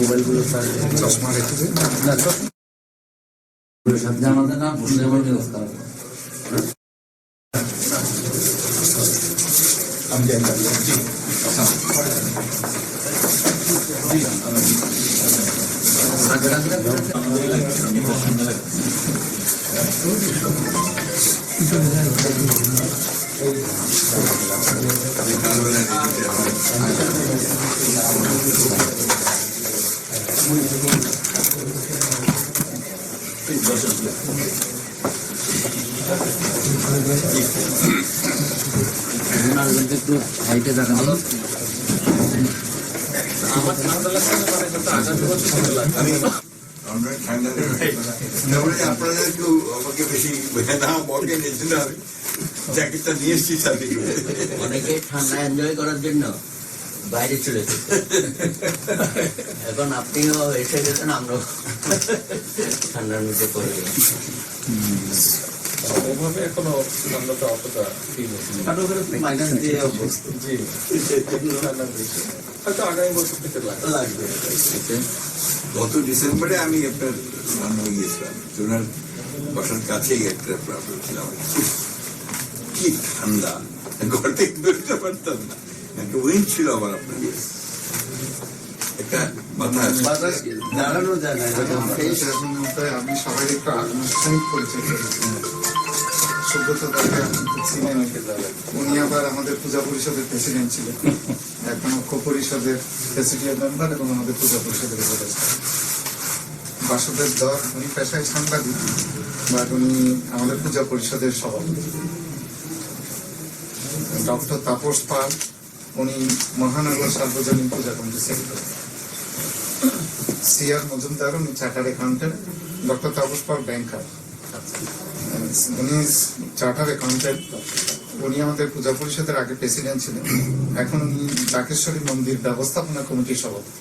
মোবাইলগুলো চশমা রেখে না আমাদের নাম বসে যাওয়ার ব্যবস্থা হবে। একটু হাইটে দেখানো আপনাদেরকেও আমাকে বেশি জ্যাকেটটা নিয়ে এসছি সাথে। অনেকে ঠান্ডা এনজয় করার জন্য বাইরে চলে যেত, এখন আপনিও এসে গেছেন, আমরাও ঠান্ডার মধ্যে করে এখনো ঠান্ডাটা অতটা হয়তো আগামী বছর থেকে লাগবে। গত ডিসেম্বরে আমি আপনার লন্ডন গিয়েছিলাম, ওনার বাসার কাছেই একটা প্রবলেম ছিল। কি ঠান্ডা, ঘর থেকে বেরোতে পারতাম না, একটা উইন্ড ছিল আবার আপনার একটা বাতাস দাঁড়ানো যায় না। আমি সবাই একটু আনুষ্ঠানিক পরিচয় করেছি। সুব্রত দাকে চিনেন, উনি আবার আমাদের পূজা পরিষদের প্রেসিডেন্ট ছিলেন, এখন ঐক্য পরিষদের প্রেসিডেন্ট মেম্বার এবং আমাদের পূজা পরিষদের উপদেষ্টা। বাসুদেব দর, উনি পেশায় সাংবাদিক, বাট উনি আমাদের পূজা পরিষদের সভাপতি। ডক্টর তাপস পাল, উনি মহানগর সার্বজনীন পূজা কমিটির সেক্রেটারি। সিআর মজুমদার, উনি chartered accountant. Doctor Tapas Pal ব্যাংকার, উনি চার্টার্ড অ্যাকাউন্টেন্ট। উনি আমাদের পূজা পরিষদের আগে প্রেসিডেন্ট ছিলেন, এখন উনি ডাকেশ্বরী মন্দির ব্যবস্থাপনা কমিটির সভাপতি।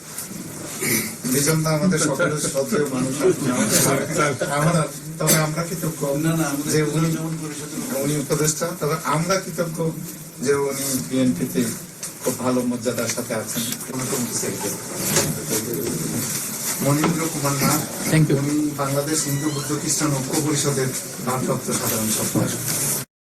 বিজনদা আমাদের সকলের শ্রদ্ধেয় মানুষ, তবে আমরা কৃতজ্ঞ যে উনি উপদেষ্টা, তবে আমরা কৃতজ্ঞ যে উনি বিএনপিতে খুব ভালো মর্যাদার সাথে আছেন। মনীন্দ্র কুমার নাথ, উনি বাংলাদেশ হিন্দু বৌদ্ধ খ্রিস্টান ঐক্য পরিষদের ভারপ্রাপ্ত সাধারণ সম্পাদক।